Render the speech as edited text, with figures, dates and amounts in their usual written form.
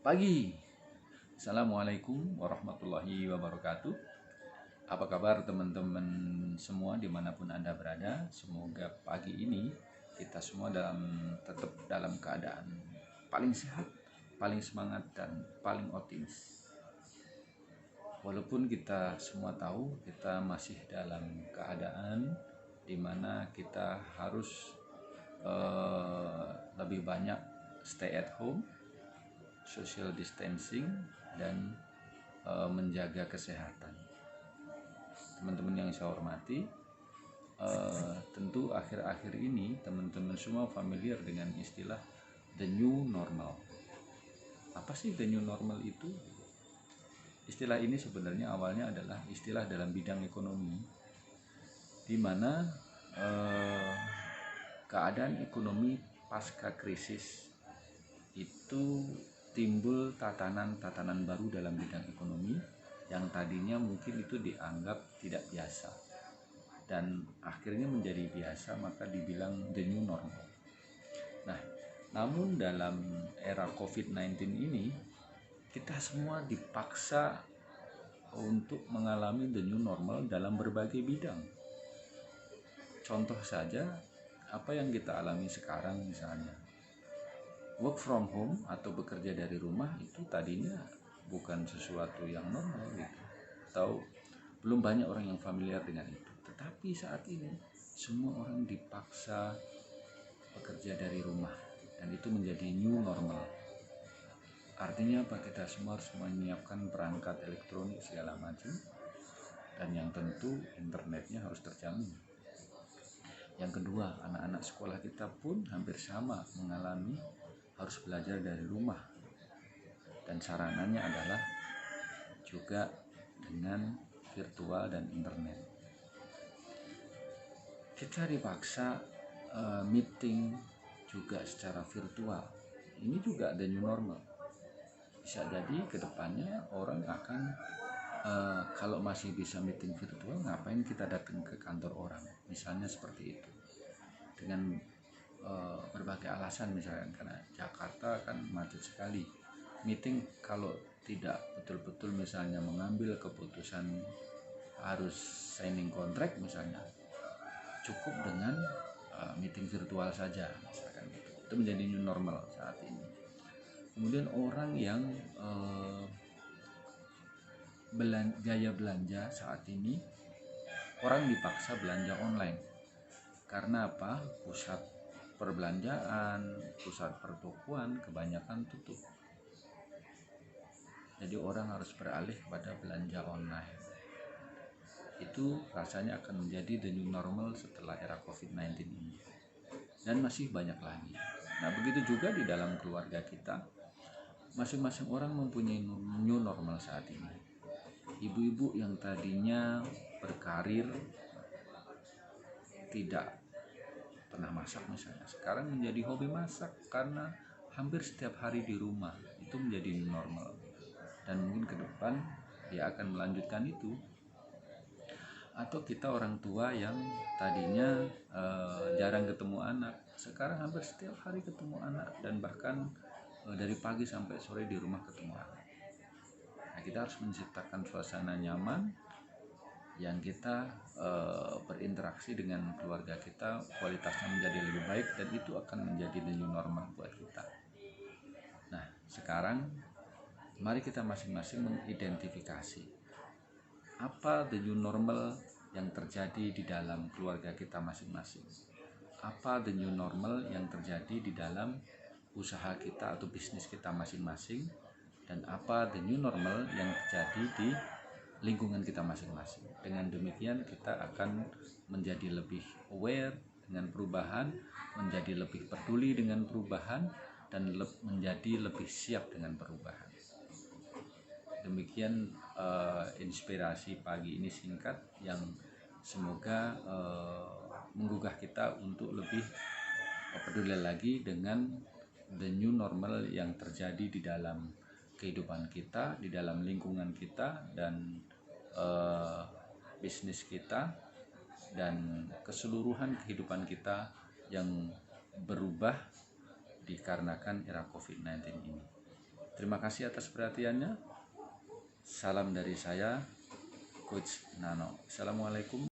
Pagi. Assalamualaikum warahmatullahi wabarakatuh. Apa kabar teman-teman semua dimanapun Anda berada? Semoga pagi ini kita semua tetap dalam keadaan paling sehat, paling semangat, dan paling optimis. Walaupun kita semua tahu kita masih dalam keadaan di mana kita harus lebih banyak stay at home, social distancing, dan menjaga kesehatan. Teman-teman yang saya hormati, tentu akhir-akhir ini teman-teman semua familiar dengan istilah the new normal. Apa sih the new normal itu? Istilah ini sebenarnya awalnya adalah istilah dalam bidang ekonomi, di mana keadaan ekonomi pasca krisis itu timbul tatanan-tatanan baru dalam bidang ekonomi yang tadinya mungkin itu dianggap tidak biasa dan akhirnya menjadi biasa, maka dibilang the new normal. Nah, namun dalam era COVID-19 ini kita semua dipaksa untuk mengalami the new normal dalam berbagai bidang. Contoh saja apa yang kita alami sekarang, misalnya work from home atau bekerja dari rumah itu tadinya bukan sesuatu yang normal gitu, atau belum banyak orang yang familiar dengan itu. Tetapi saat ini semua orang dipaksa bekerja dari rumah dan itu menjadi new normal. Artinya apa? Kita semua harus menyiapkan perangkat elektronik segala macam, dan yang tentu internetnya harus terjamin. Yang kedua, anak-anak sekolah kita pun hampir sama mengalami harus belajar dari rumah, dan sarananya adalah juga dengan virtual dan internet. Kita dipaksa meeting juga secara virtual. Ini juga the new normal. Bisa jadi kedepannya orang akan kalau masih bisa meeting virtual, ngapain kita datang ke kantor orang, misalnya seperti itu, dengan berbagai alasan, misalnya karena Jakarta kan macet sekali. Meeting kalau tidak betul-betul misalnya mengambil keputusan harus signing kontrak misalnya, cukup dengan meeting virtual saja misalkan gitu. Itu menjadi new normal saat ini. Kemudian orang yang gaya belanja saat ini, orang dipaksa belanja online. Karena apa? Pusat perbelanjaan, pusat pertokoan kebanyakan tutup. Jadi orang harus beralih kepada belanja online. Itu rasanya akan menjadi the new normal setelah era COVID-19 ini. Dan masih banyak lagi. Nah, begitu juga di dalam keluarga kita. Masing-masing orang mempunyai new normal saat ini. Ibu-ibu yang tadinya berkarir tidak pernah masak misalnya, sekarang menjadi hobi masak karena hampir setiap hari di rumah. Itu menjadi new normal, dan mungkin ke depan dia akan melanjutkan itu. Atau kita orang tua yang tadinya jarang ketemu anak, sekarang hampir setiap hari ketemu anak, dan bahkan dari pagi sampai sore di rumah ketemu anak. Nah, kita harus menciptakan suasana nyaman yang kita berinteraksi dengan keluarga kita, kualitasnya menjadi lebih baik, dan itu akan menjadi the new normal buat kita. Nah, sekarang mari kita masing-masing mengidentifikasi apa the new normal yang terjadi di dalam keluarga kita masing-masing. Apa the new normal yang terjadi di dalam usaha kita atau bisnis kita masing-masing, dan apa the new normal yang terjadi di lingkungan kita masing-masing. Dengan demikian kita akan menjadi lebih aware dengan perubahan, menjadi lebih peduli dengan perubahan, dan menjadi lebih siap dengan perubahan. Demikian inspirasi pagi ini singkat yang semoga menggugah kita untuk lebih peduli lagi dengan the new normal yang terjadi di dalam kehidupan kita, di dalam lingkungan kita, dan bisnis kita, dan keseluruhan kehidupan kita yang berubah dikarenakan era COVID-19 ini. Terima kasih atas perhatiannya. Salam dari saya, Coach Nano. Assalamualaikum.